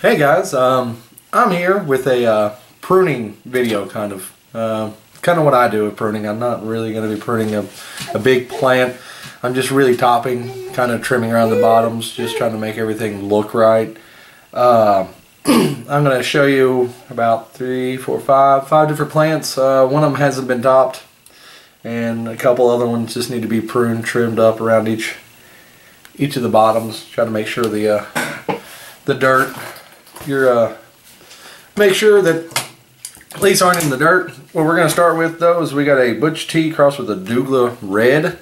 Hey guys, I'm here with a pruning video, kind of what I do with pruning. I'm not really going to be pruning a big plant. I'm just really topping, kind of trimming around the bottoms, just trying to make everything look right. I'm going to show you about five different plants. One of them hasn't been topped, and a couple other ones just need to be pruned, trimmed up around each of the bottoms. Try to make sure the dirt, make sure that leaves aren't in the dirt. What we're going to start with though is we got a Butch T crossed with a Douglas Red.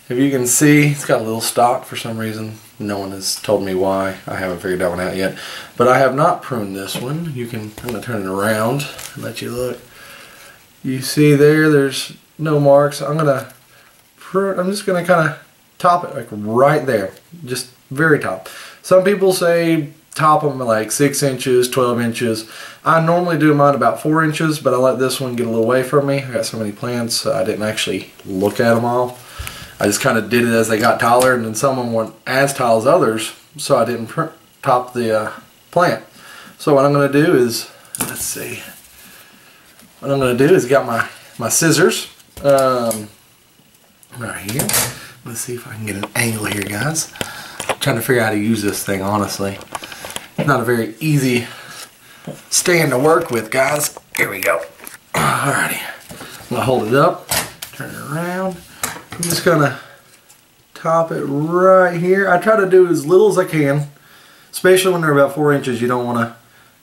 If you can see, it's got a little stalk for some reason. No one has told me why. I haven't figured that one out yet. But I have not pruned this one. I'm going to turn it around and let you look. You see there's no marks. I'm just going to kind of top it like right there. Just very top. Some people say top them like 6 inches, 12 inches. I normally do mine about 4 inches, but I let this one get a little away from me. I got so many plants, I didn't actually look at them all. I just kind of did it as they got taller, and then some of them weren't as tall as others, so I didn't top the plant. So what I'm going to do is, let's see, what I'm going to do is got my scissors right here. Let's see if I can get an angle here, guys. I'm trying to figure out how to use this thing, honestly. It's not a very easy stand to work with, guys. Here we go. Alrighty. I'm going to hold it up, turn it around. I'm just going to top it right here. I try to do as little as I can, especially when they're about 4 inches. You don't want to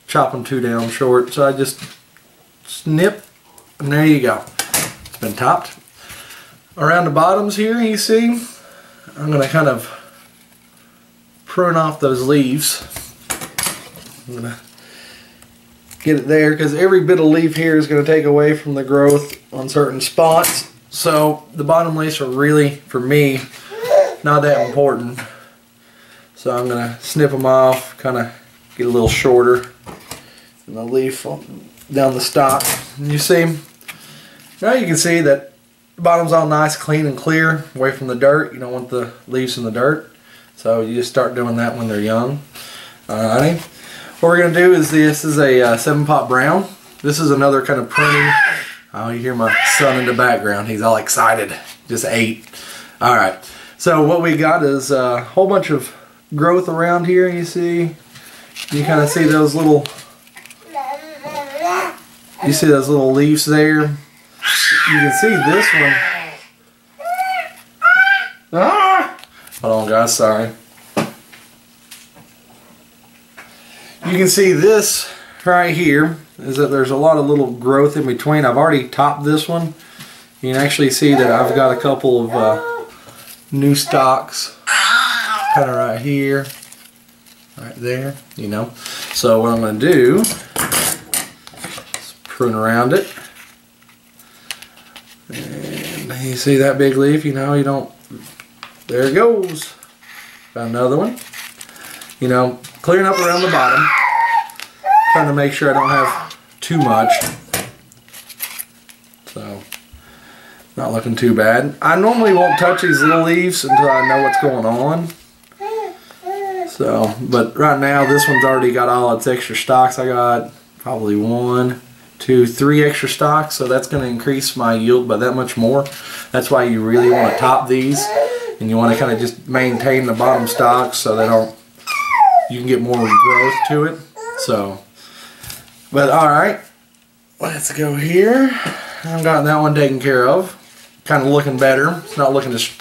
chop them too down short. So I just snip, and there you go. It's been topped. Around the bottoms here, you see, I'm going to kind of prune off those leaves. I'm going to get it there because every bit of leaf here is going to take away from the growth on certain spots. So the bottom leaves are really, for me, not that important. So I'm going to snip them off, kind of get a little shorter in the leaf down the stalk. And you see, now you can see that the bottom's all nice, clean and clear, away from the dirt. You don't want the leaves in the dirt. So you just start doing that when they're young. Alrighty. What we're going to do is this is a 7-pot brown. This is another kind of pruning. Oh, you hear my son in the background. He's all excited. Just ate. Alright. So what we got is a whole bunch of growth around here, you see. You kind of see those little leaves there. You can see this one. Hold on, guys, sorry. You can see this right here is that there's a lot of little growth in between. I've already topped this one. You can actually see that I've got a couple of new stalks kind of right here, right there, you know. So what I'm going to do is prune around it. And you see that big leaf, you know, you don't, there it goes. Got another one. You know, clearing up around the bottom. Trying to make sure I don't have too much. So, not looking too bad. I normally won't touch these little leaves until I know what's going on. So, but right now this one's already got all its extra stalks. I got probably 1, 2, 3 extra stalks, so that's going to increase my yield by that much more. That's why you really want to top these, and you want to kind of just maintain the bottom stalks so they don't, you can get more growth to it. So, but alright, let's go here. I've got that one taken care of. Kind of looking better. It's not looking as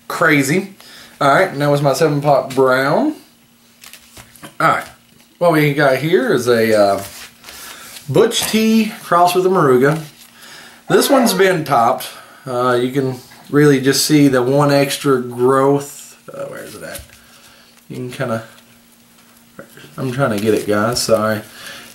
crazy. Alright, and that was my 7-pot brown. Alright, what we got here is a Butch T crossed with a Moruga. This one's been topped. You can really just see the one extra growth. Where is it at? You can kind of, I'm trying to get it, guys, sorry.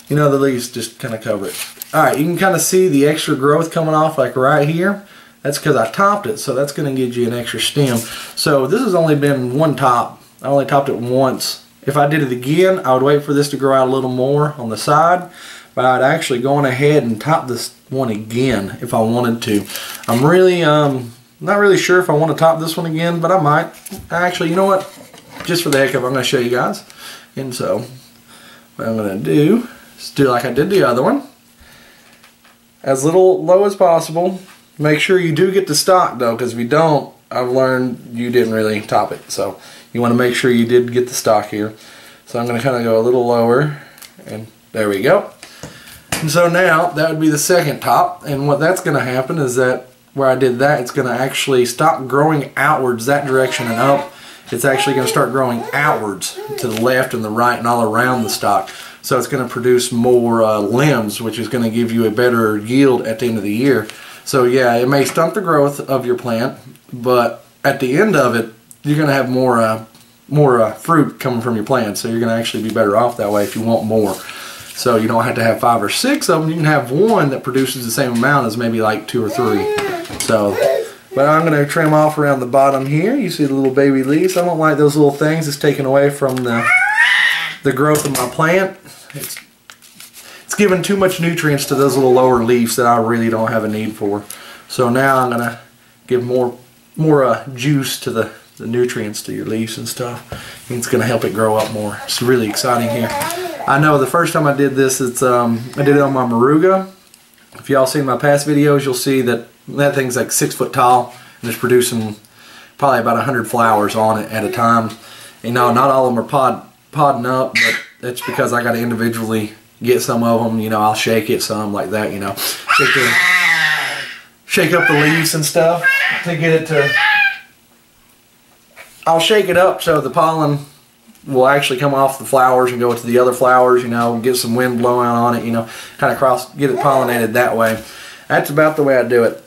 You know, the leaves just kind of cover it. Alright, you can kind of see the extra growth coming off like right here. That's because I topped it, so that's going to give you an extra stem. So this has only been one top. I only topped it once. If I did it again, I would wait for this to grow out a little more on the side. But I'd actually go on ahead and top this one again if I wanted to. I'm really not really sure if I want to top this one again, but I might. Actually, you know what? Just for the heck of it, I'm going to show you guys. And so what I'm going to do is do like I did the other one. As little low as possible. Make sure you do get the stock though, because if you don't, I've learned you didn't really top it. So you want to make sure you did get the stock here. So I'm going to kind of go a little lower, and there we go. And so now that would be the second top, and what that's going to happen is that where I did that, it's going to actually stop growing outwards that direction and up. It's actually going to start growing outwards to the left and the right and all around the stock. So it's going to produce more limbs, which is going to give you a better yield at the end of the year. So yeah, it may stunt the growth of your plant, but at the end of it, you're going to have more fruit coming from your plant. So you're going to actually be better off that way if you want more. So you don't have to have 5 or 6 of them. You can have one that produces the same amount as maybe like 2 or 3. So, but I'm going to trim off around the bottom here. You see the little baby leaves. I don't like those little things. It's taken away from the growth of my plant. It's giving too much nutrients to those little lower leaves that I really don't have a need for. So now I'm going to give more juice to the nutrients to your leaves and stuff. And it's going to help it grow up more. It's really exciting here. I know the first time I did this, I did it on my Moruga. If y'all seen my past videos, you'll see that thing's like 6 foot tall and it's producing probably about 100 flowers on it at a time. You know, not all of them are podding up, but that's because I got to individually get some of them. You know, I'll shake it some like that. You know, shake up the leaves and stuff to get it to. I'll shake it up so the pollen will actually come off the flowers and go to the other flowers, you know, get some wind blowing on it, you know, kind of get it pollinated that way. That's about the way I do it.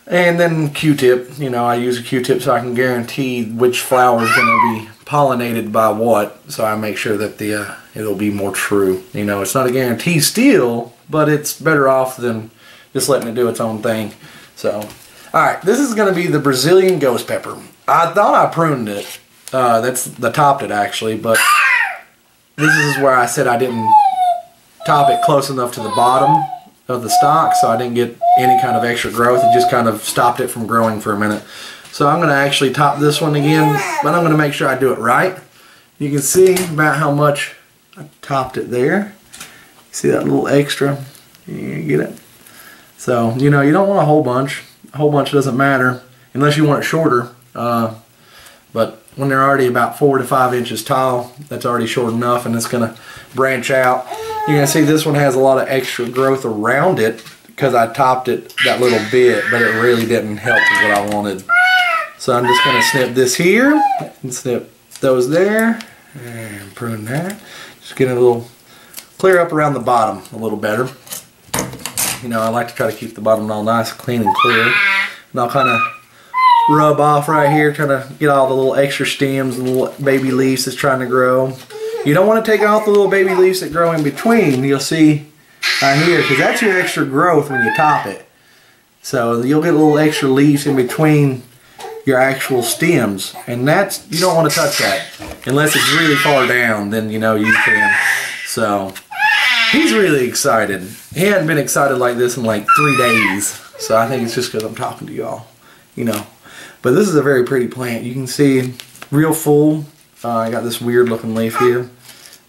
And then Q-tip, you know, I use a Q-tip so I can guarantee which flower is going to be pollinated by what, so I make sure that it'll be more true. You know, it's not a guarantee still, but it's better off than just letting it do its own thing. So, alright, this is going to be the Brazilian ghost pepper. I thought I pruned it. I topped it actually, but this is where I said I didn't top it close enough to the bottom of the stalk, so I didn't get any kind of extra growth. It just kind of stopped it from growing for a minute. So I'm going to actually top this one again, but I'm going to make sure I do it right. You can see about how much I topped it there. See that little extra? You get it? So, you know, you don't want a whole bunch. A whole bunch doesn't matter unless you want it shorter. But when they're already about 4 to 5 inches tall, that's already short enough, and it's going to branch out. You're going to see this one has a lot of extra growth around it because I topped it that little bit, but it really didn't help with what I wanted. So I'm just going to snip this here and snip those there and prune that. Just get a little clear up around the bottom a little better. You know, I like to try to keep the bottom all nice, clean and clear. And I'll kind of rub off right here, trying to get all the little extra stems and little baby leaves that's trying to grow. You don't want to take off the little baby leaves that grow in between. You'll see right here, because that's your extra growth when you top it. So you'll get little extra leaves in between your actual stems, and you don't want to touch that unless it's really far down. Then you know you can. So he's really excited. He hadn't been excited like this in like 3 days. So I think it's just because I'm talking to y'all, you know. But this is a very pretty plant. You can see real full. I got this weird looking leaf here,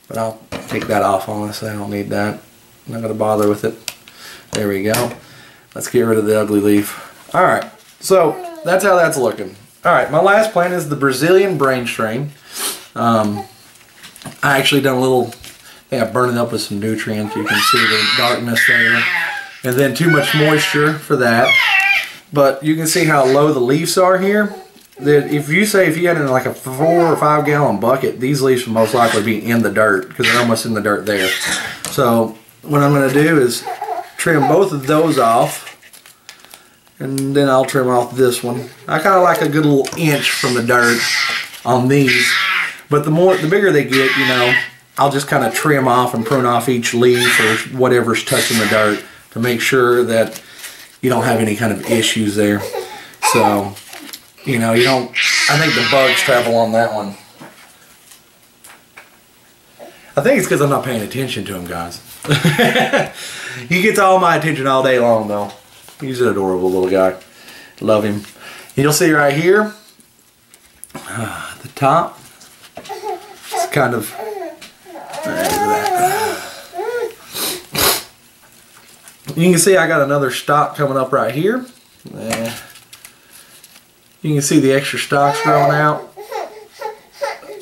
but I'll take that off honestly. I don't need that. I'm not going to bother with it. There we go. Let's get rid of the ugly leaf. Alright, so that's how that's looking. Alright, my last plant is the Brazilian brain strain. I actually done a little, I think I burned it up with some nutrients. You can see the darkness there. And then too much moisture for that. But you can see how low the leaves are here. That if you had in like a 4 or 5 gallon bucket, these leaves will most likely be in the dirt because they're almost in the dirt there. So what I'm going to do is trim both of those off, and then I'll trim off this one. I kind of like a good little inch from the dirt on these, but the bigger they get, you know, I'll just kind of trim off and prune off each leaf or whatever's touching the dirt to make sure that you don't have any kind of issues there. So, you know, I think the bugs travel on that one. I think it's because I'm not paying attention to him, guys. He gets all my attention all day long, though. He's an adorable little guy. Love him. You'll see right here, at the top, it's kind of You can see I got another stalk coming up right here. You can see the extra stalks growing out.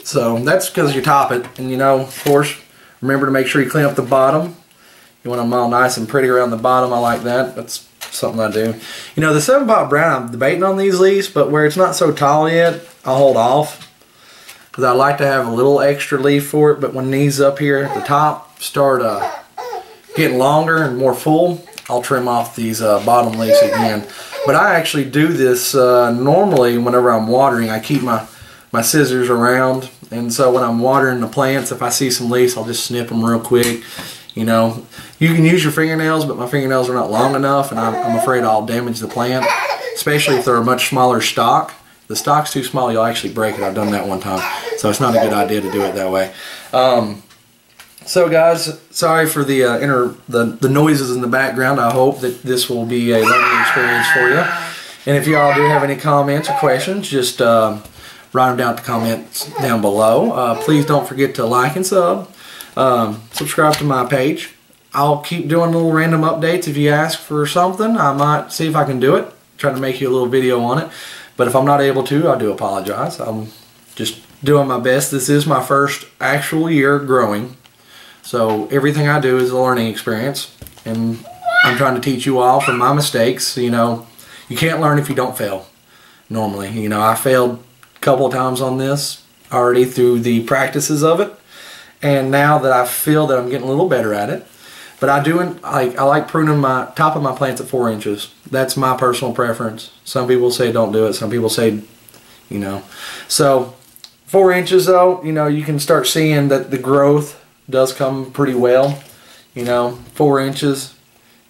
So that's because you top it. And you know, of course, remember to make sure you clean up the bottom. You want them all nice and pretty around the bottom. I like that. That's something I do. You know, the 7-pot brown, I'm debating on these leaves, but where it's not so tall yet, I'll hold off. Because I like to have a little extra leaf for it, but when these up here at the top start getting longer and more full, I'll trim off these bottom leaves again. But I actually do this normally whenever I'm watering. I keep my scissors around, and so when I'm watering the plants, if I see some leaves, I'll just snip them real quick. You know, you can use your fingernails, but my fingernails are not long enough, and I'm afraid I'll damage the plant, especially if they're a much smaller stalk. If the stalk's too small, you'll actually break it. I've done that one time, so it's not a good idea to do it that way. So guys, sorry for the noises in the background. I hope that this will be a learning experience for you. And if y'all do have any comments or questions, just write them down in the comments down below. Please don't forget to like and subscribe to my page. I'll keep doing little random updates. If you ask for something, I might see if I can do it. Try to make you a little video on it. But if I'm not able to, I do apologize. I'm just doing my best. This is my first actual year growing. So everything I do is a learning experience. And I'm trying to teach you all from my mistakes. You know, you can't learn if you don't fail. Normally, you know, I failed a couple of times on this already through the practices of it. And now that I feel that I'm getting a little better at it, but I like pruning my top of my plants at 4 inches. That's my personal preference. Some people say don't do it. Some people say, you know. So 4 inches though, you know, you can start seeing that the growth does come pretty well. You know, 4 inches.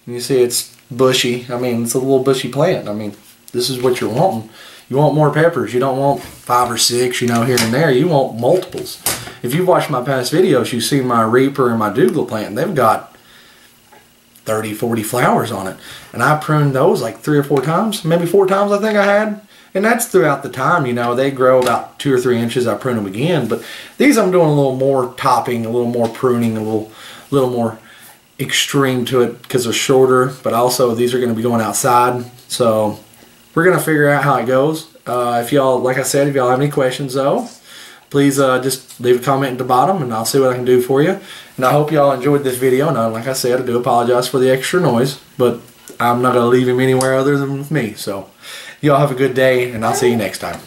And you see it's bushy. I mean, it's a little bushy plant. I mean, this is what you're wanting. You want more peppers. You don't want 5 or 6, you know, here and there. You want multiples. If you've watched my past videos, you see my Reaper and my Douglas plant, and they've got 30, 40 flowers on it. And I pruned those like 3 or 4 times, maybe 4 times I think I had. And that's throughout the time, you know. They grow about 2 or 3 inches, I prune them again. But these I'm doing a little more topping, a little more pruning, a little more extreme to it because they're shorter. But also these are going to be going outside. So we're going to figure out how it goes. If y'all, like I said, if y'all have any questions though, please just leave a comment at the bottom and I'll see what I can do for you. And I hope y'all enjoyed this video. And like I said, I do apologize for the extra noise, but I'm not going to leave him anywhere other than with me. So y'all have a good day and I'll see you next time.